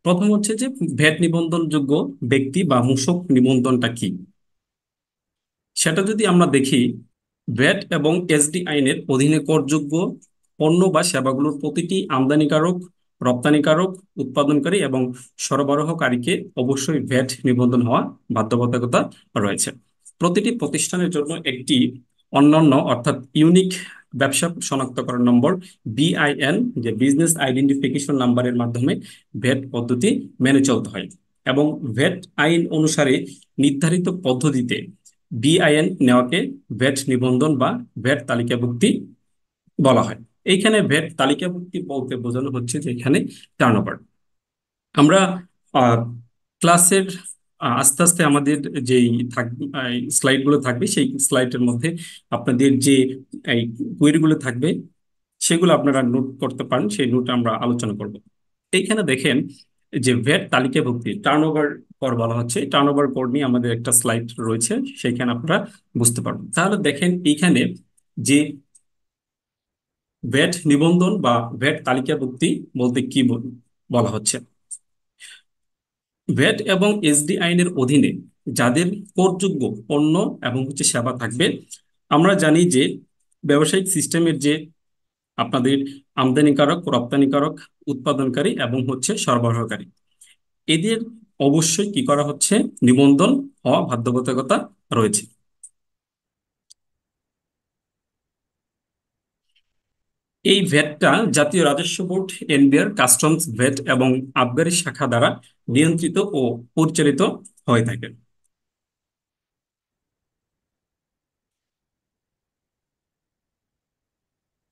প্রথম হচ্ছে যে ভ্যাট নিবন্ধনযোগ্য ব্যক্তি বা মূসক নিবন্ধনটা কি, সেটা যদি আমরা দেখি, ভ্যাট এবং এসডি আইনের অধীনে করযোগ্য পণ্য বা সেবাগুলোর প্রতিটি আমদানিকারক, রপ্তানিকারক, উৎপাদনকারী এবং সরবরাহকারীকে অবশ্যই ভ্যাট নিবন্ধন হওয়া বাধ্যবাধকতা রয়েছে। প্রতিটি প্রতিষ্ঠানের জন্য একটি অনন্য অর্থাৎ ইউনিক ব্যবসা শনাক্তকরণ নম্বর, বিআইএন, যে বিজনেস আইডেন্টিফিকেশন নাম্বারের মাধ্যমে ভ্যাট পদ্ধতি মেনে চলতে হয়। এবং ভ্যাট আইন অনুসারে নির্ধারিত পদ্ধতিতে বিআইএন নেওয়াকে ভ্যাট নিবন্ধন বা ভ্যাট তালিকাভুক্তি বলা হয়। এইখানে ভ্যাট তালিকাভুক্তি বলতে বোঝানো হচ্ছে যে এখানে টার্নওভার। আমরা আহ, ক্লাসের আস্তে আস্তে আমাদের যেই স্লাইড গুলো থাকবে, সেই স্লাইডের মধ্যে আপনাদের যে এই কোয়েরি গুলো থাকবে সেগুলো আপনারা নোট করতে পারেন, সেই নোট আমরা আলোচনা করব। এইখানে দেখেন যে ভ্যাট তালিকাভুক্তি টার্নওভার কর বলা হচ্ছে, টার্নওভার কর নিয়ে আমাদের একটা স্লাইড রয়েছে, সেইখানে আপনারা বুঝতে পারবেন। তাহলে দেখেন এইখানে যে ভ্যাট নিবন্ধন বা ভ্যাট তালিকাভুক্তি বলতে কি বলা হচ্ছে। ভ্যাট এবং এসডি আইনের অধীনে যাদের করযোগ্য পণ্য এবং হচ্ছে সেবা থাকবে, আমরা জানি যে ব্যবসায়িক সিস্টেমের যে আপনাদের আমদানিকারক, রপ্তানিকারক, উৎপাদনকারী এবং হচ্ছে সরবরাহকারী, এদের অবশ্যই কি করা হচ্ছে, নিবন্ধন হওয়া বাধ্যবাধকতা রয়েছে। এই ভ্যাটটা জাতীয় রাজস্ব বোর্ড, এনবিআর, কাস্টমস, ভ্যাট এবং আবগারি শাখা দ্বারা নিয়ন্ত্রিত ও পরিচালিত হয়ে থাকে।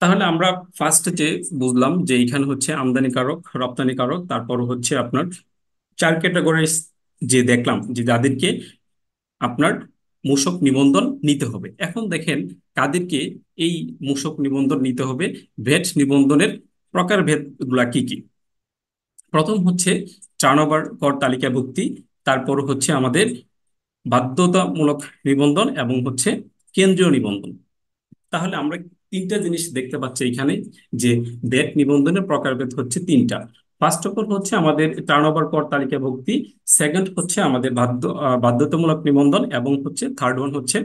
তাহলে আমরা ফার্স্ট যে বুঝলাম যে এখানে হচ্ছে আমদানিকারক, রপ্তানিকারক, তারপর হচ্ছে আপনার চার ক্যাটাগরিজ যে দেখলাম যে যাদেরকে আপনার মূসক নিবন্ধন নিতে হবে। এখন দেখেন কাদেরকে এই মূসক নিবন্ধন নিতে হবে, ভ্যাট নিবন্ধনের প্রকারভেদ গুলা কি কি। প্রথম হচ্ছে টার্নওভার কর তালিকাভুক্তি, তারপর হচ্ছে আমাদের বাধ্যতামূলক নিবন্ধন এবং হচ্ছে কেন্দ্রীয় নিবন্ধন। তাহলে আমরা তিনটা জিনিস দেখতে পাচ্ছি এখানে, যে ভ্যাট নিবন্ধনের প্রকারভেদ হচ্ছে তিনটা। ফার্স্ট অফ অল হচ্ছে আমাদের টার্নওভার কর তালিকাভুক্তি, সেকেন্ড হচ্ছে আমাদের বাধ্যতামূলক নিবন্ধন এবং হচ্ছে থার্ড ওয়ান হচ্ছে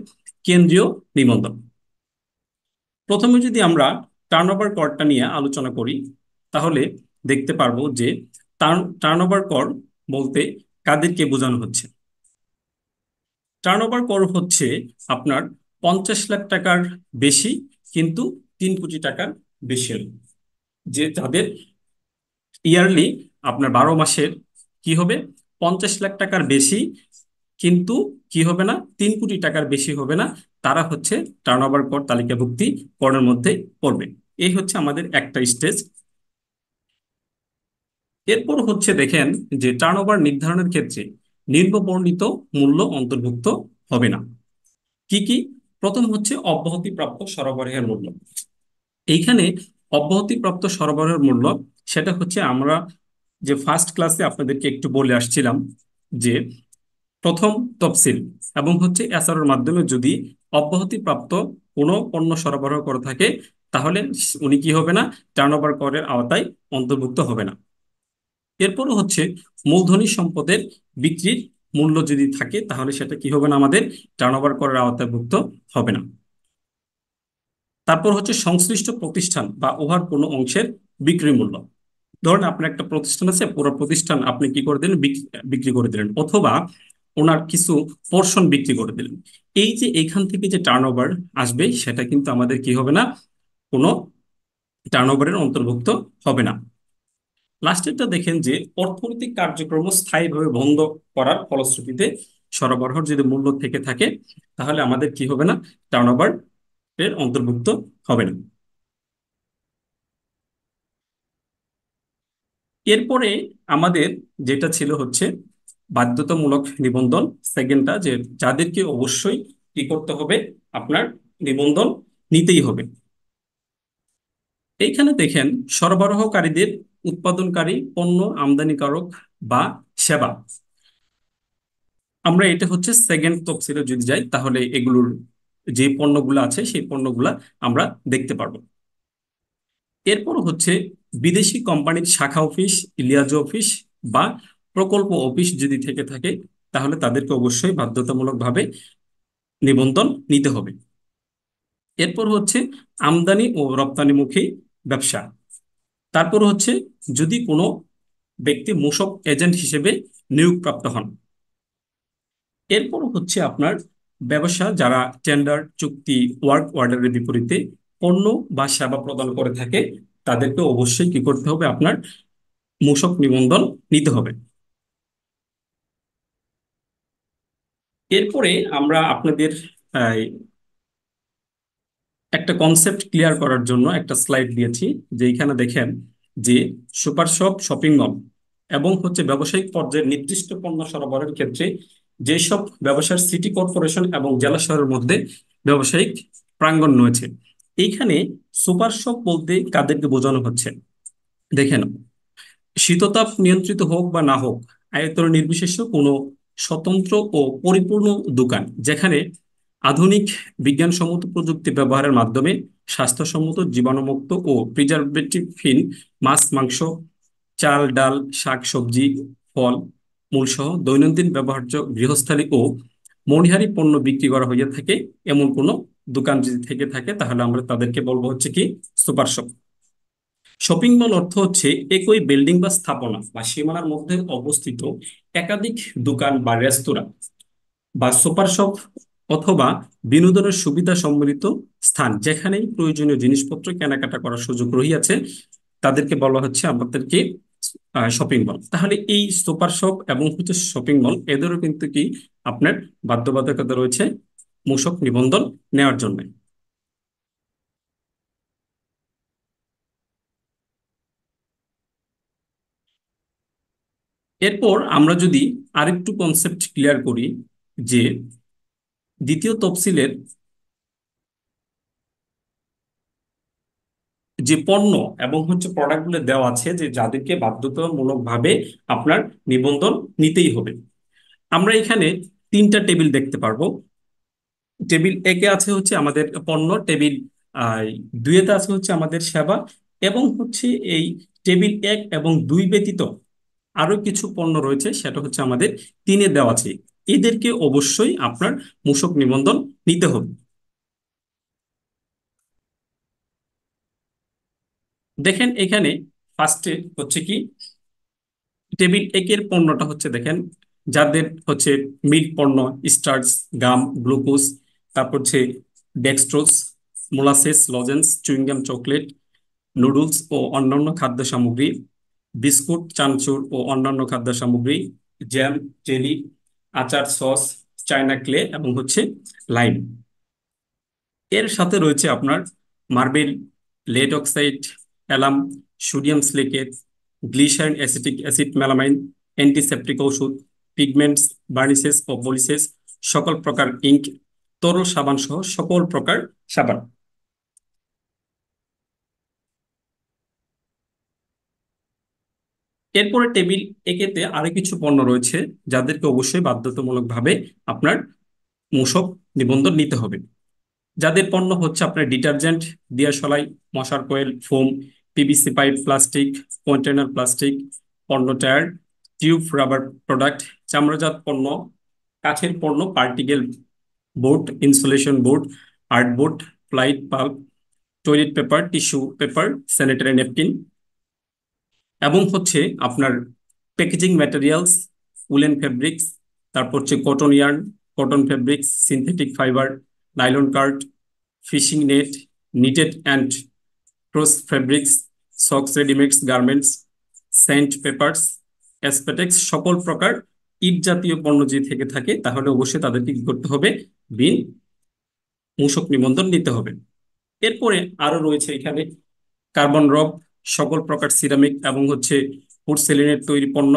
কেন্দ্রীয় নিবন্ধন। প্রথমে যদি আমরা টার্নওভার করটা নিয়ে আলোচনা করি, তাহলে দেখতে পারবো যে টার্নওভার কর বলতে কাদেরকে বোঝানো হচ্ছে। টার্নওভার কর হচ্ছে আপনার 50 লাখ টাকার বেশি কিন্তু 3 কোটি টাকার বেশি হলে, যে যাদের ইয়ারলি আপনার 12 মাসের কি হবে, 50 লাখ টাকার বেশি কিন্তু কি হবে না, 3 কোটি টাকার বেশি হবে না, তারা হচ্ছে টার্নওভার কর তালিকাভুক্তি করের মধ্যে পড়বে। এই হচ্ছে আমাদের একটা স্টেজ। এরপর হচ্ছে দেখেন যে টার্নওভার নির্ধারণের ক্ষেত্রে নিম্নবর্ণিত মূল্য অন্তর্ভুক্ত হবে না। কি কি? প্রথম হচ্ছে অব্যাহতিপ্রাপ্ত সরবরাহের মূল্য। এইখানে অব্যাহতিপ্রাপ্ত সরবরাহের মূল্য, সেটা হচ্ছে আমরা যে ফার্স্ট ক্লাসে আপনাদেরকে একটু বলে আসছিলাম যে প্রথম তফসিল এবং হচ্ছে এসআর এর মাধ্যমে যদি অব্যাহতিপ্রাপ্ত কোনো পণ্য সরবরাহ করে থাকে, তাহলে উনি কি হবে না, টার্নওভার করের আওতায় অন্তর্ভুক্ত হবে না। এরপরও হচ্ছে মূলধনী সম্পদের বিক্রির মূল্য যদি থাকে, তাহলে সেটা কি হবে না, আমাদের টার্নওভার করের আওতাভুক্ত হবে না। তারপর হচ্ছে সংশ্লিষ্ট প্রতিষ্ঠান বা উহার কোনো অংশের বিক্রি মূল্য। ধরেন আপনার একটা প্রতিষ্ঠান আছে, পুরো প্রতিষ্ঠান আপনি কি করে দিলেন, বিক্রি করে দিলেন, অথবা ওনার কিছু পোর্শন বিক্রি করে দিলেন। এই যে এইখান থেকে যে টার্নওভার আসবে, সেটা কিন্তু আমাদের কি হবে না, কোনো টার্নওভারের অন্তর্ভুক্ত হবে না। লাস্টেরটা দেখেন যে অর্থনৈতিক কার্যক্রম স্থায়ীভাবে বন্ধ করার ফলশ্রুতিতে সরবরাহের যদি মূল্য থেকে থাকে, তাহলে আমাদের কি হবে না, টার্নওভার এর অন্তর্ভুক্ত হবে না। এরপরে আমাদের যেটা ছিল হচ্ছে বাধ্যতামূলক নিবন্ধন, সেকেন্ডটা যে যাদেরকে অবশ্যই কি করতে হবে, আপনার নিবন্ধন নিতেই হবে। এইখানে দেখেন সরবরাহকারীদের উৎপাদনকারী, পণ্য আমদানিকারক বা সেবা, আমরা এটা হচ্ছে সেকেন্ড তফসিলে যদি যাই, তাহলে এগুলোর যে পণ্যগুলো আছে সেই পণ্যগুলা আমরা দেখতে পারবো। এরপর হচ্ছে বিদেশি কোম্পানির শাখা অফিস, লিয়াজো অফিস, বা প্রকল্প অফিস যদি থেকে থাকে, তাহলে তাদেরকে অবশ্যই বাধ্যতামূলকভাবে নিবন্ধন নিতে হবে। এরপর হচ্ছে আমদানি ও রপ্তানিমুখী ব্যবসা। তারপর হচ্ছে যদি কোনো ব্যক্তি মূসক এজেন্ট হিসেবে নিয়োগপ্রাপ্ত হন। এরপর হচ্ছে আপনার ব্যবসা যারা টেন্ডার চুক্তি ওয়ার্ক অর্ডারের বিপরীতে পণ্য বা সেবা প্রদান করে থাকে, তাদেরকে অবশ্যই কি করতে হবে, আপনার মূসক নিবন্ধন নিতে হবে। এরপরে আমরা আপনাদের একটা কনসেপ্ট ক্লিয়ার করার জন্য একটা স্লাইড দিয়েছি, যেখানে দেখেন যে সুপার শপ, শপিং মল এবং হচ্ছে ব্যবসায়িক পর্যায়ে নির্দিষ্ট পণ্য সরবরাহের ক্ষেত্রে যেসব ব্যবসার সিটি কর্পোরেশন এবং জেলা শহরের মধ্যে ব্যবসায়িক প্রাঙ্গণ রয়েছে, এইখানে সুপার শপ বলতে কাদেরকে বোঝানো হচ্ছে? দেখেন, শীততাপ নিয়ন্ত্রিত হোক বা না হোক, আয়তন নির্বিশেষে কোনো স্বতন্ত্র ও পরিপূর্ণ দোকান, যেখানে আধুনিক বিজ্ঞানসম্মত প্রযুক্তি ব্যবহারের মাধ্যমে স্বাস্থ্যসম্মত, জীবাণুমুক্ত ও প্রিজারভেটিভহীন মাছ, মাংস, চাল, ডাল, শাক, সবজি, ফল মূল সহ দৈনন্দিন ব্যবহার্য গৃহস্থালী ও মণিহারি পণ্য বিক্রি করা হইয়া থাকে, এমন কোনো দোকান যদি থেকে থাকে, তাহলে আমরা তাদেরকে বলবো হচ্ছে কি, সুপার শপ। শপিং মল অর্থ হচ্ছে একই বিল্ডিং বা স্থাপনা বা সীমানার মধ্যে অবস্থিত একাধিক দোকান বা রেস্তোরাঁ বা সুপার শপ অথবা বিনোদনের সুবিধা সম্মিলিত স্থান, যেখানেই প্রয়োজনীয় জিনিসপত্র কেনাকাটা করার সুযোগ রহিয়াছে, তাদেরকে বলা হচ্ছে আমাদেরকে শপিং মল। তাহলে এই সুপার শপ এবং হচ্ছে শপিং মল, এদেরও কিন্তু কি আপনার বাধ্যবাধকতা রয়েছে মূসক নিবন্ধন নেওয়ার জন্য। এরপর আমরা যদি আরেকটু কনসেপ্ট ক্লিয়ার করি, যে দ্বিতীয় তফসিলের যে পণ্য এবং হচ্ছে প্রোডাক্ট গুলো দেওয়া আছে, যে যাদেরকে বাধ্যতামূলক ভাবে আপনার নিবন্ধন নিতেই হবে, আমরা এখানে তিনটা টেবিল দেখতে পারবো। টেবিল একে আছে হচ্ছে আমাদের পণ্য, টেবিল আহ, দুইতে আছে হচ্ছে আমাদের সেবা, এবং হচ্ছে এই টেবিল এক এবং দুই ব্যতীত আরো কিছু পণ্য রয়েছে, সেটা হচ্ছে আমাদের তিনে দেওয়া আছে। এদেরকে অবশ্যই আপনার মূসক নিবন্ধন নিতে হবে। দেখেন এখানে ফার্স্টে হচ্ছে কি, টেবিল একের পণ্যটা হচ্ছে দেখেন, যাদের হচ্ছে মিল্ক পণ্য, স্টার্চ, গাম, গ্লুকোজ, তারপর হচ্ছে dextrose, molasses, lozenges, chewing gum, chocolate, noodles ও অন্যান্য খাদ্য সামগ্রী, বিস্কুট, চানাচুর ও অন্যান্য খাদ্য সামগ্রী, জ্যাম, জেলি, আচার, সস, চায়না ক্লে এবং হচ্ছে লাইম। এর সাথে রয়েছে আপনার marble, lead oxide, alum, sodium silicate, glycerine, acetic acid, melamine, antiseptic ঔষধ, পিগমেন্টস, বার্নিসেস ও পলিসেস, সকল প্রকার ইঙ্ক, তরল সাবান সহ সকল প্রকার সাবান। এরপরে টেবিল একেতে আরো কিছু পণ্য রয়েছে, যাদেরকে অবশ্যই বাধ্যতামূলকভাবে আপনার মূসক নিবন্ধন নিতে হবে। যাদের পণ্য হচ্ছে আপনার ডিটারজেন্ট, দিয়াশলাই, মশার coil, foam, PVC pipe, plastic container, plastic পণ্য, টায়ার, টিউব, রাবার প্রোডাক্ট, চামড়াজাত পণ্য, কাঠের পণ্য, particle board, insulation board, artboard, flight pulp, toilet paper, tissue paper, sanitary napkin, এবং হচ্ছে আপনার প্যাকেজিং ম্যাটেরিয়ালস, উলেন ফেব্রিক্স, তারপর হচ্ছে cotton yarn, cotton fabrics, synthetic fibre, nylon card, fishing net, knitted and cross fabrics, socks, readymades garments, scent papers, অ্যাসপেটেক্স, সকল প্রকার ইট জাতীয় পণ্য যদি থেকে থাকে, তাহলে অবশ্যই তাদেরকে কি করতে হবে, বিন মূসক নিবন্ধন নিতে হবে। এরপরে আরো রয়েছে এখানে কার্বন রক, সকল প্রকার সিরামিক এবং হচ্ছে পোর্সেলিনের তৈরি পণ্য,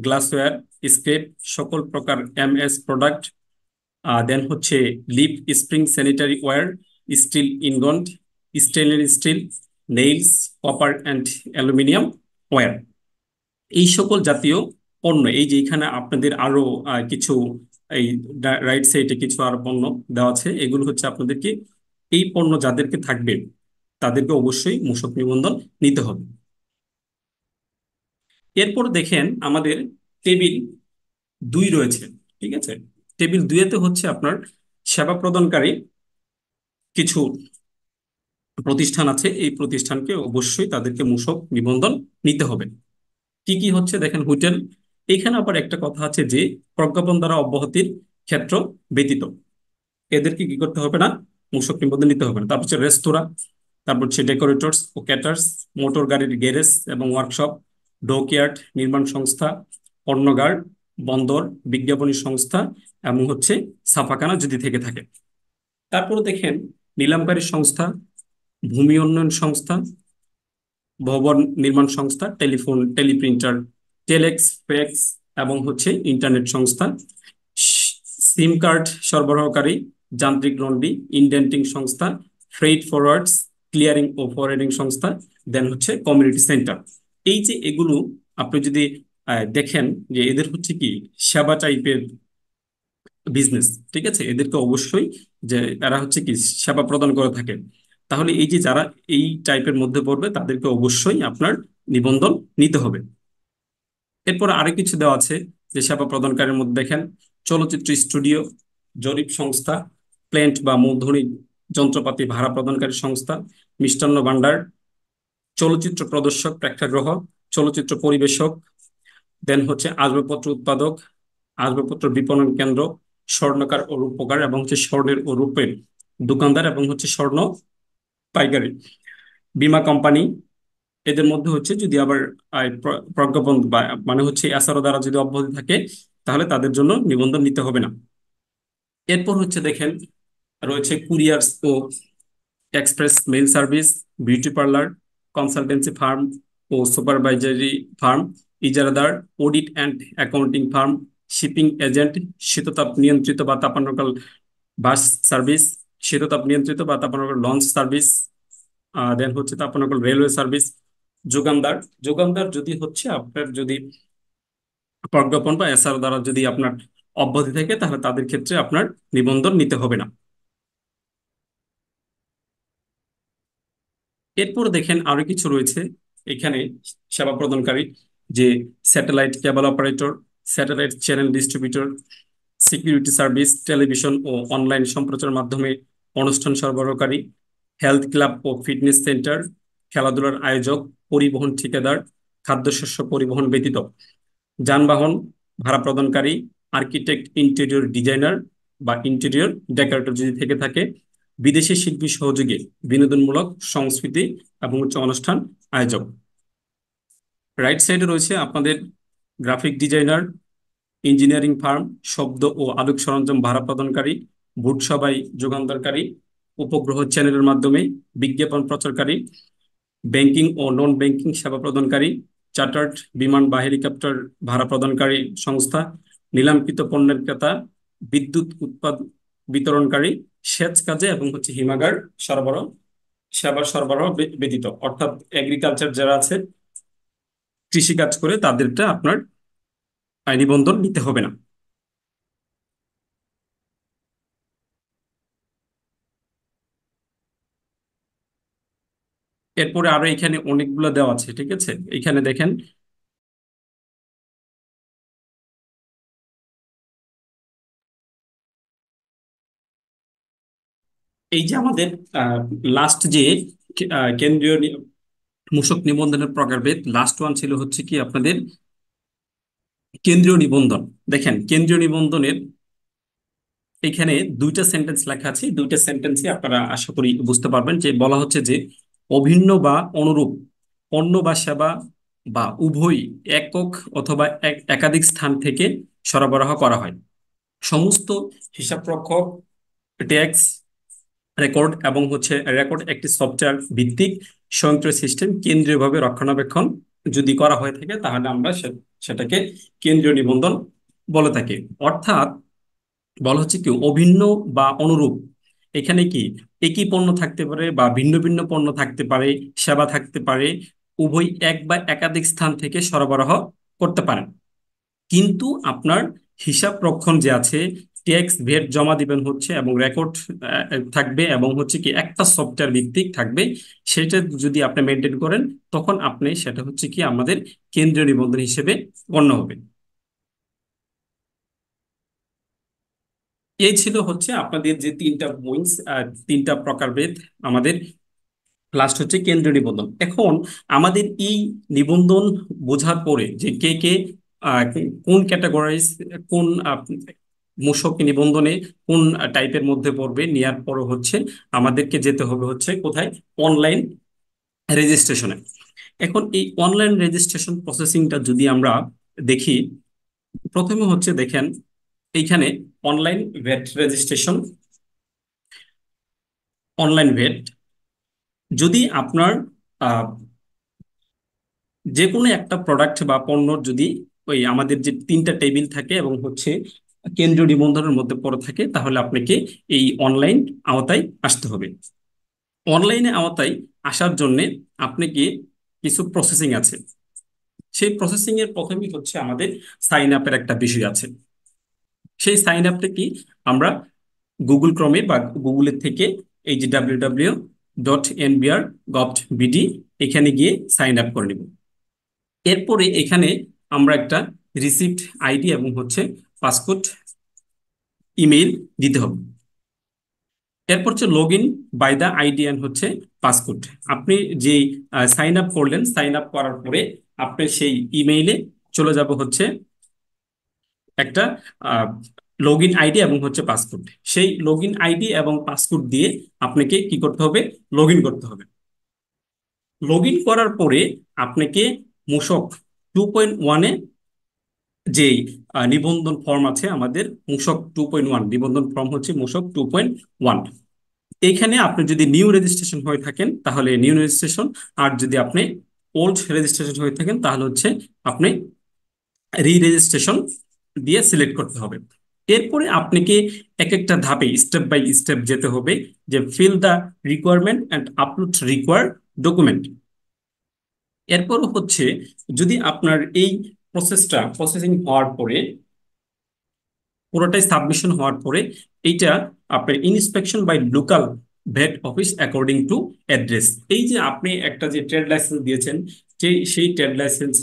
গ্লাসওয়্যার, স্ক্রেপ, সকল প্রকার এমএস প্রোডাক্ট, দেন হচ্ছে leaf spring sanitary ware, steel ingot, stainless steel, nails, copper and aluminium wire, এই সকল জাতীয় পণ্য। এই যে এখানে আপনাদের আরো কিছু এই রাইট সাইডে কিছু আরো পণ্য দেওয়া আছে, এগুলো হচ্ছে আপনাদেরকে, এই পণ্য যাদেরকে থাকবে, তাদেরকে অবশ্যই মূসক নিবন্ধন নিতে হবে। এরপর দেখেন আমাদের টেবিল 2 রয়েছে, ঠিক আছে। টেবিল 2-তে হচ্ছে আপনার সেবা প্রদানকারী কিছু প্রতিষ্ঠান আছে, এই প্রতিষ্ঠানকে অবশ্যই তাদেরকে মূসক নিবন্ধন নিতে হবে। কি কি হচ্ছে দেখেন, হোটেল, এখানে আবার একটা কথা আছে যে প্রজ্ঞাপন দ্বারা অব্যাহতির ক্ষেত্র ব্যতীত এদেরকে কি করতে হবে না, মূসক নিবন্ধন নিতে হবে না। তারপর হচ্ছে রেস্তোরাঁ, তারপর হচ্ছে ডেকোরেটরস ও ক্যাটার্স, মোটর গাড়ির গ্যারেজ এবং ওয়ার্কশপ, ডকইয়ার্ড নির্মাণ সংস্থা, পণ্যগার, বন্দর, বিজ্ঞাপনী সংস্থা এবং হচ্ছে ছাপাখানা যদি থেকে থাকে। তারপর দেখেন নিলামকারী সংস্থা, ভূমি উন্নয়ন সংস্থা, ভবন নির্মাণ সংস্থা, টেলিফোন, টেলিপ্রিন্টার, টেলেক্স, ফ্যাক্স এবং হচ্ছে ইন্টারনেট সংস্থা, সিম কার্ড সরবরাহকারী, যান্ত্রিক লন্ড্রি, ইন্ডেন্টিং সংস্থা, ফ্রেইট ফরওয়ার্ডস, ক্লিয়ারিং ও ফরওয়ার্ডিং সংস্থা, দেন হচ্ছে কমিউনিটি সেন্টার। এই যে এগুলো আপনি যদি দেখেন যে এদের হচ্ছে কি সেবা টাইপের বিজনেস, ঠিক আছে, এদেরকে অবশ্যই যে এরা হচ্ছে কি সেবা প্রদান করে থাকে, তাহলে এই যে যারা এই টাইপের মধ্যে পড়বে তাদেরকে অবশ্যই আপনার নিবন্ধন নিতে হবে। এরপর আরো কিছু দেওয়া আছে যে সেবা প্রদানকারীর মধ্যে দেখেন চলচ্চিত্র স্টুডিও, জরিপ সংস্থা, প্ল্যান্ট বা মূলধনী যন্ত্রপাতি ভাড়া প্রদানকারী সংস্থা, মিষ্টান্ন ভান্ডার, চলচ্চিত্র প্রদর্শক, প্রেক্ষাগৃহ, চলচ্চিত্র পরিবেশক, দেন হচ্ছে আসবাবপত্র উৎপাদক, আসবাবপত্র বিপণন কেন্দ্র, স্বর্ণকার ও রূপকার এবং হচ্ছে স্বর্ণের ও রূপের দোকানদার এবং হচ্ছে স্বর্ণ পাইকারি, বীমা কোম্পানি। এদের মধ্যে হচ্ছে যদি আবার প্রজ্ঞাপন বা মানে হচ্ছে এসআরও দ্বারা যদি অব্যাহতি থাকে তাহলে তাদের জন্য নিবন্ধন নিতে হবে না। এরপর হচ্ছে দেখেন রয়েছে কুরিয়ার্স ও express mail service, beauty parlour, consultancy firm ও সুপারভাইজারি ফার্ম, ইজারাদার, audit and accounting firm, shipping agent, শীততাপ নিয়ন্ত্রিত বা তাপানকল বাস সার্ভিস, শীততাপ নিয়ন্ত্রিত বা তাপানকল লঞ্চ সার্ভিস, দেন হচ্ছে তাপানকল রেলওয়ে সার্ভিস, যোগানদার। যোগানদার যদি হচ্ছে আপনার যদি প্রজ্ঞাপন বা এসআর দ্বারা যদি আপনার অব্যাহতি থাকে তাহলে তাদের ক্ষেত্রে আপনার নিবন্ধন নিতে হবে না। এরপর দেখেন আরো কিছু রয়েছে এখানে সেবা প্রদানকারী, যে satellite cable operator, satellite channel distributor, security service, television ও অনলাইন সম্প্রচার মাধ্যমে অনুষ্ঠান সরবরাহকারী, হেলথ ক্লাব ও ফিটনেস সেন্টার, খেলাধুলার আয়োজক, পরিবহন ঠিকাদার, খাদ্যশস্য পরিবহন ব্যতীত, যানবাহন ভাড়া প্রদানকারী, আর্কিটেক্ট, ইন্টেরিয়র ডিজাইনার বা ইন্টেরিয়র ডেকোরেটর যদি থেকে থাকে, বিদেশি শিল্পী সহযোগী বিনোদনমূলক সংস্কৃতি এবং হচ্ছে অনুষ্ঠান আয়োজক। রাইট সাইডে রয়েছে আপনাদের গ্রাফিক ডিজাইনার, ইঞ্জিনিয়ারিং ফার্ম, শব্দ ও আলোক সরঞ্জাম ভাড়া প্রদানকারী, ভোট সভায় যোগানদারকারী, উপগ্রহ চ্যানেলের মাধ্যমে বিজ্ঞাপন প্রচারকারী, ব্যাংকিং ও নন ব্যাংকিং সেবা প্রদানকারী, চার্টার্ড বিমান বা হেলিকপ্টার ভাড়া প্রদানকারী সংস্থা, নিলামকৃত পণ্যের ক্রেতা, বিদ্যুৎ উৎপাদ বিতরণকারী, সেচ কাজে এবং হচ্ছে হিমাগার সরবরাহ সেবা সরবরাহ ব্যতীত, অর্থাৎ এগ্রিকালচার যারা আছে কৃষি কাজ করে তাদেরটা আপনার নিবন্ধন নিতে হবে না। এরপরে আরো এখানে অনেকগুলো দেওয়া আছে, ঠিক আছে। এখানে দেখেন এই যে আমাদের লাস্ট যে কেন্দ্রীয় মূসক নিবন্ধনের প্রকারভেদ, লাস্ট ওয়ান ছিল হচ্ছে কি আপনাদের কেন্দ্রীয় নিবন্ধন। দেখেন কেন্দ্রীয় নিবন্ধনের এখানে দুইটা সেন্টেন্স লেখা আছে, দুইটা সেন্টেন্সই আপনারা আশা করি বুঝতে পারবেন, যে বলা হচ্ছে যে অভিন্ন বা অনুরূপ পণ্য বা সেবা বা উভয় একক অথবা একাধিক স্থান থেকে সরবরাহ করা হয়। সমস্ত হিসাবরক্ষক, ট্যাক্স রেকর্ড এবং হচ্ছে রেকর্ড একটি সফটওয়্যার ভিত্তিক স্বয়ংক্রিয় সিস্টেম কেন্দ্রীয়ভাবে রক্ষণাবেক্ষণ যদি করা হয়ে থাকে তাহলে আমরা সেটাকে কেন্দ্রীয় নিবন্ধন বলে থাকি। অর্থাৎ বলা হচ্ছে কি অভিন্ন বা অনুরূপ, এখানে কি একই পণ্য থাকতে পারে বা ভিন্ন ভিন্ন পণ্য থাকতে পারে, সেবা থাকতে পারে, উভয় এক বা একাধিক স্থান থেকে সরবরাহ করতে পারেন। কিন্তু আপনার হিসাব রক্ষণ যে আছে ট্যাক্স ভেট জমা দিবেন হচ্ছে, এবং রেকর্ড থাকবে, এবং হচ্ছে কি একটা সফটওয়্যার ভিত্তিক থাকবে। সেটা যদি আপনি মেনটেন করেন, তখন আপনি সেটা হচ্ছে কি আমাদের কেন্দ্রীয় নিবন্ধন হিসেবে গণ্য হবে। এই ছিল হচ্ছে আপনাদের যে তিনটা পয়েন্টস, তিনটা প্রকারভেদ আমাদের। লাস্ট হচ্ছে কেন্দ্রীয় নিবন্ধন। এখন আমাদের এই নিবন্ধন বোঝার পরে যে কে কে কোন ক্যাটাগরাইজ, কোন মূসক নিবন্ধনে কোন টাইপের মধ্যে পড়বে, নেয়ার পরে হচ্ছে আমাদেরকে যেতে হবে হচ্ছে কোথায়, অনলাইন রেজিস্ট্রেশনে। এখন এই অনলাইন রেজিস্ট্রেশন প্রসেসিংটা যদি আমরা দেখি, প্রথমে হচ্ছে দেখেন এইখানে online VAT registration, online VAT. যদি আপনার যে কোনো একটা প্রোডাক্ট বা পণ্য যদি ওই আমাদের যে তিনটা টেবিল থাকে এবং হচ্ছে কেন্দ্রীয় নিবন্ধনের মধ্যে পড়ে থাকে, তাহলে আপনাকে এই অনলাইন আওতায় আসতে হবে। অনলাইনে আওতায় আসার জন্য আপনাকে কিছু প্রসেসিং আছে। সেই প্রসেসিং এর প্রথমেই হচ্ছে আমাদের সাইন আপের একটা বিষয় আছে। সেই সাইন আপটা কি, আমরা গুগল ক্রমে বা গুগলের থেকে এই যে www.nbr.gov.bd এখানে গিয়ে সাইন আপ করে নিব। এরপরে এখানে আমরা একটা রিসিপ্ট আইডি এবং হচ্ছে পাসপোর্ট ইমেইল দিতে হবে। এরপর হচ্ছে log in by the ID and হচ্ছে পাসপোর্ট। আপনি যে সাইন আপ করলেন, সাইন আপ করার পরে আপনি সেই ইমেইলে চলে যাব হচ্ছে একটা লগ ইন আইডি এবং হচ্ছে পাসপোর্ট। সেই লগ ইন আইডি এবং পাসপোর্ট দিয়ে আপনাকে কি করতে হবে, লগ ইন করতে হবে। লগ ইন করার পরে আপনাকে মূসক 2.1 যে নিবন্ধন ফর্ম আছে আমাদের, মূসক 2.1 নিবন্ধন ফর্ম হচ্ছে মূসক 2.1। এইখানে আপনি যদি নিউ রেজিস্ট্রেশন হয়ে থাকেন তাহলে নিউ রেজিস্ট্রেশন, আর যদি আপনি ওল্ড রেজিস্ট্রেশন হয়ে থাকেন তাহলে হচ্ছে আপনি রি রেজিস্ট্রেশন দিয়ে সিলেক্ট করতে হবে। এরপরে আপনাকে এক একটা ধাপে স্টেপ বাই স্টেপ যেতে হবে, যে fill the requirement and upload required document. এরপর হচ্ছে যদি আপনার এই প্রসেসিং হওয়ার পরে, পুরোটাই সাবমিশন হওয়ার পরে, এইটা আপনার inspection by local vet office according to address. এই যে আপনি একটা যে ট্রেড লাইসেন্স দিয়েছেন, সেই ট্রেড লাইসেন্স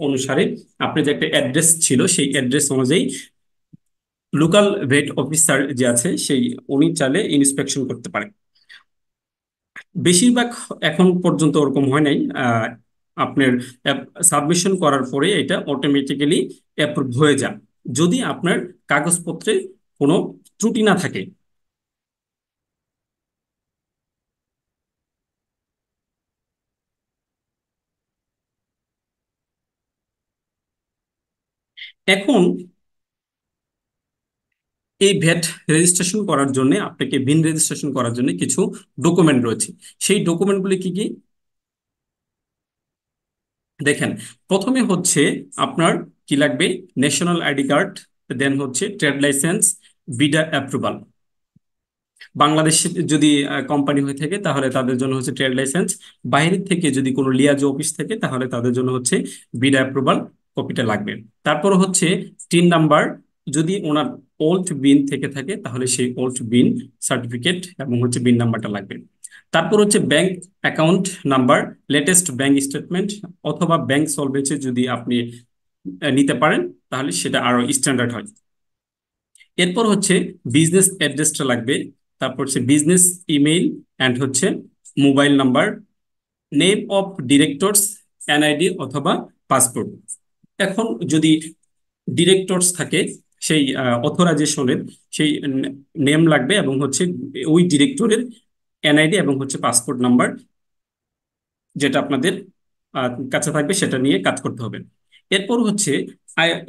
অনুসারে আপনি যে একটা অ্যাড্রেস ছিল, সেই অ্যাড্রেস অনুযায়ী লোকাল ভেট অফিসার যে আছে সেই উনি চাইলে ইন্সপেকশন করতে পারেন। বেশিরভাগ এখন পর্যন্ত ওরকম হয় নাই। আপনার সাবমিশন করার পরে এটা অটোমেটিক্যালি অ্যাপ্রুভ হয়ে যায়, যদি আপনার কাগজপত্রে কোনো ত্রুটি না থাকে। এখন এই ভ্যাট রেজিস্ট্রেশন করার জন্য, আপনাকে ভিন রেজিস্ট্রেশন করার জন্য কিছু ডকুমেন্ট রয়েছে। সেই ডকুমেন্টগুলি কি কি দেখেন। প্রথমে হচ্ছে আপনার কি লাগবে, ন্যাশনাল আইডি কার্ড, দেন হচ্ছে ট্রেড লাইসেন্স, বিডা অ্যাপ্রুভাল। বাংলাদেশে যদি কোম্পানি হয়ে থাকে তাহলে তাদের জন্য হচ্ছে ট্রেড লাইসেন্স, বাইরের থেকে যদি কোনো লিয়াজো অফিস থাকে তাহলে তাদের জন্য হচ্ছে বিডা অ্যাপ্রুভাল কপিটা লাগবে। তারপর হচ্ছে টিন নাম্বার, যদি ওনার ওল্ড বিন থেকে থাকে তাহলে সেই ওল্ড বিন সার্টিফিকেট এবং হচ্ছে বিন নাম্বারটা লাগবে। তারপর হচ্ছে bank account number, latest bank statement, অথবা ব্যাংক সলভেন্সি যদি আপনি নিতে পারেন তাহলে সেটা আরো স্ট্যান্ডার্ড হয়। এরপর হচ্ছে বিজনেস অ্যাড্রেসটা লাগবে। তারপর হচ্ছে বিজনেস ইমেইল অ্যান্ড হচ্ছে mobile number, name of directors, NID অথবা পাসপোর্ট। এখন যদি ডিরেক্টরস থাকে, সেই অথরাইজেশনের সেই নেম লাগবে এবং হচ্ছে ওই ডিরেক্টরের এনআইডি এবং হচ্ছে পাসপোর্ট নাম্বার, যেটা আপনাদের কাছে থাকবে সেটা নিয়ে কাজ করতে হবে। এরপর হচ্ছে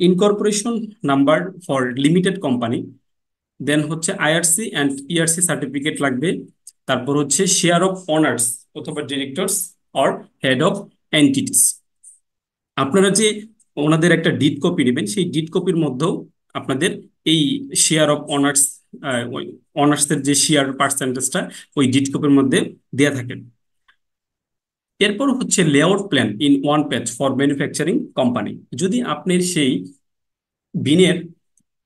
incorporation number for limited company, then হচ্ছে আইআরসি অ্যান্ড ইআরসি সার্টিফিকেট লাগবে। তারপর হচ্ছে শেয়ার অফ অনার্স অথবা directors or head of entities. আপনারা যে ওনাদের একটা ডিড কপি নেবেন, সেই ডিড কপির মধ্যেও আপনাদের এই শেয়ার অফ অনার্স, অনার্সের যে শেয়ার পার্সেন্টেজটা ওই ডিড কপির মধ্যে দেয়া থাকে। এরপর হচ্ছে layout plan in one page for manufacturing company. যদি আপনি সেই বিনের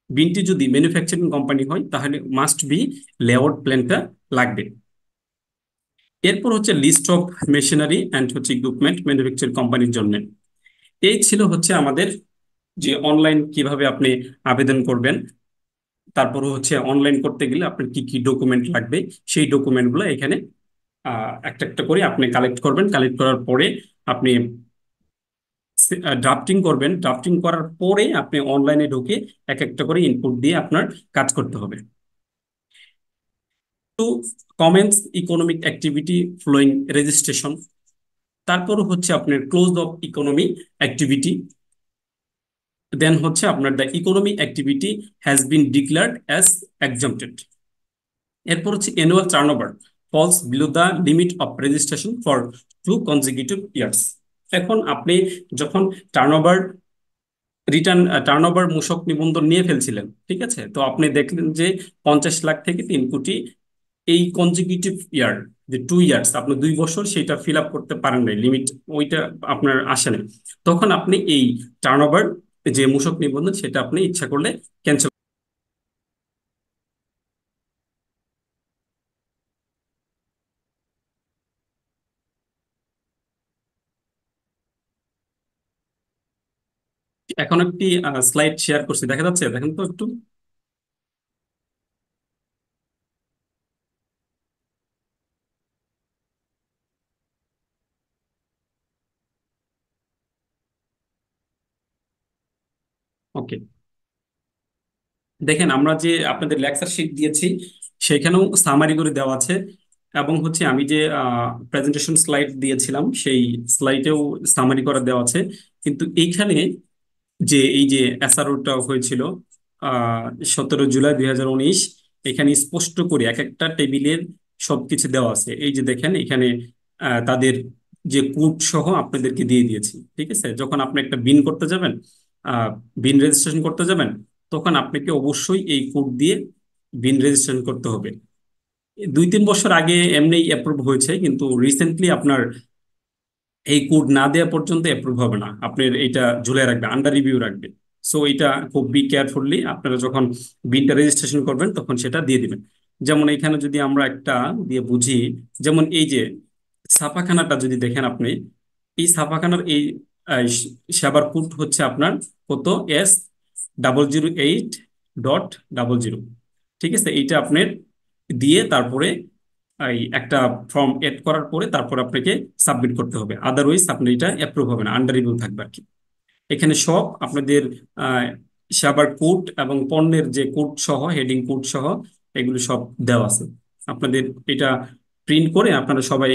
বিনটি যদি ম্যানুফ্যাকচারিং কোম্পানি হয় তাহলে মাস্ট বি লেআউট প্ল্যানটা লাগবে। এরপর হচ্ছে লিস্ট অফ মেশিনারি অ্যান্ড হচ্ছে ইকুইপমেন্ট ম্যানুফ্যাকচার কোম্পানির জন্য। এই ছিল হচ্ছে আমাদের যে অনলাইন কিভাবে আপনি আবেদন করবেন, তারপর হচ্ছে অনলাইন করতে গেলে আপনার কি কি ডকুমেন্ট লাগবে, সেই ডকুমেন্টগুলো এখানে একটা একটা করে আপনি কালেক্ট করবেন। কালেক্ট করার পরে আপনি ড্রাফটিং করবেন। ড্রাফটিং করার পরে আপনি অনলাইনে ঢুকে এক একটা করে ইনপুট দিয়ে আপনার কাজ করতে হবে। To commence economic activity flowing registration. তারপর হচ্ছে আপনার close of economy activity. Then হচ্ছে আপনার the economy activity has been declared as exempted. এরপর হচ্ছে annual turnover falls below the limit of registration for 2 consecutive years। এখন আপনি যখন টার্নওভার মূসক নিবন্ধন নিয়ে ফেলছিলেন, ঠিক আছে, তো আপনি দেখলেন যে 50 লাখ থেকে 3 কোটি এই কনজিকিউটিভ ইয়ার, যে 2 ইয়ার্স, আপনি 2 বছর সেটা ফিল আপ করতে পারেন নাই, লিমিট ওইটা আপনার আসে না, তখন আপনি এই টার্নওভার যে মূসক নিবন্ধন সেটা আপনি ইচ্ছা করলে ক্যান্সেল। এখন একটি স্লাইড শেয়ার করছি, দেখা যাচ্ছে, দেখেন তো একটু। ওকে, দেখেন আমরা যে আপনাদের লেকচার শিট দিয়েছি সেখানেও সামারি করে দেওয়া আছে, এবং হচ্ছে আমি যে প্রেজেন্টেশন স্লাইড দিয়েছিলাম সেই স্লাইডেও সামারি করা দেওয়া আছে। কিন্তু এইখানে যে এই যে এসআরওটা হয়েছিল 17 জুলাই 2019, এখানে স্পষ্ট করে এক একটা টেবিলের সবকিছু দেওয়া আছে। এই যে দেখেন এখানে তাদের যে কোড সহ আপনাদেরকে দিয়ে দিয়েছি, ঠিক আছে। যখন আপনি একটা বিন করতে যাবেন, বিন রেজিস্ট্রেশন করতে যাবেন, তখন আপনাকে অবশ্যই এই কোড দিয়ে বিন রেজিস্ট্রেশন করতে হবে। 2-3 বছর আগে এমনি অ্যাপ্রুভ হয়েছে, কিন্তু রিসেন্টলি আপনার এই কোড না দেওয়া পর্যন্ত অ্যাপ্রুভ হবে না, আপনার এটা ঝুলে রাখবে, আন্ডার রিভিউ রাখবে। সো এটা খুব বি কেয়ারফুলি আপনারা যখন বিনটা রেজিস্ট্রেশন করবেন তখন সেটা দিয়ে দিবেন। যেমন এখানে যদি আমরা একটা দিয়ে বুঝি, যেমন এই যে ছাপাখানাটা যদি দেখেন আপনি, এই ছাপাখানার এই সেবার কোড হচ্ছে আপনার কত, S008.00। ঠিক আছে, এইটা আপনার দিয়ে তারপরে এই একটা ফর্ম এড করার পরে তারপর আপনাকে সাবমিট করতে হবে, আদারওয়াইজ আপনার এটা অ্যাপ্রুভ হবে না, আন্ডার রিভিউ থাকবে আর কি। এখানে সব আপনাদের আহ, সেবার কোড এবং পণ্যের যে কোড সহ, হেডিং কোড সহ এগুলো সব দেওয়া আছে। আপনাদের এটা প্রিন্ট করে আপনারা সবাই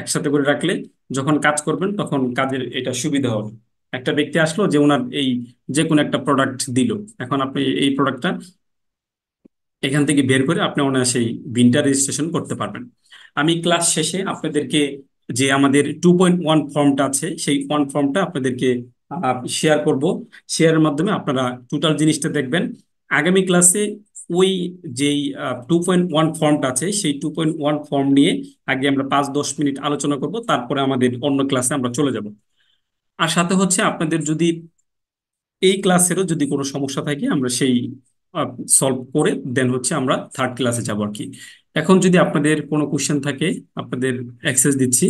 একসাথে করে রাখলে যখন কাজ করবেন তখন কাজের এটা সুবিধা হবে। একটা ব্যক্তি আসলো যে ওনার এই যে কোনো একটা প্রোডাক্ট দিল, এখন আপনি এই প্রোডাক্টটা এখান থেকে বের করে আপনি ওনার সেই বিনটা রেজিস্ট্রেশন করতে পারবেন। আমি ক্লাস শেষে আপনাদেরকে যে আমাদের 2.1 ফর্মটা আছে সেই ফর্মটা আপনাদেরকে শেয়ার করব। শেয়ারের মাধ্যমে আপনারা টোটাল জিনিসটা দেখবেন। আগামী ক্লাসে ওই যেই 2.1 ফর্মটা আছে সেই 2.1 ফর্ম নিয়ে আগে আমরা 5-10 মিনিট আলোচনা করব, তারপরে আমাদের অন্য ক্লাসে আমরা চলে যাব। আর সাথে হচ্ছে আপনাদের যদি এই ক্লাসেরও যদি কোনো সমস্যা থাকে আমরা সেই সলভ করে দেন হচ্ছে আমরা থার্ড ক্লাসে যাব আর কি। এখন যদি আপনাদের কোনো কোশ্চেন থাকে আপনাদের অ্যাক্সেস দিচ্ছি,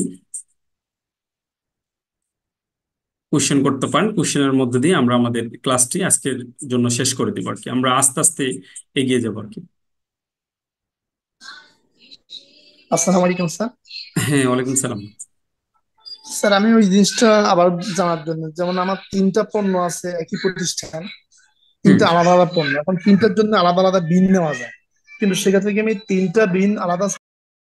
কোশ্চেন করতে পারেন। কোশ্চেনের মধ্যে দিয়ে আমরা আমাদের ক্লাসটি আজকের জন্য শেষ করে দিব আর কি, আমরা আস্তে আস্তে এগিয়ে যাবো আর কি। আসসালামু আলাইকুম স্যার। হ্যাঁ, ওয়ালাইকুম সালাম। স্যার আমি ওই জিনিসটা আবার জানার জন্য, যেমন আমার তিনটা পণ্য আছে একই প্রতিষ্ঠান, হুম। তিনটা আলাদা আলাদা পণ্য, এখন তিনটার জন্য আলাদা আলাদা বিল নেওয়া যায়, কিন্তু সেক্ষেত্রে কি আমি তিনটা বিল আলাদা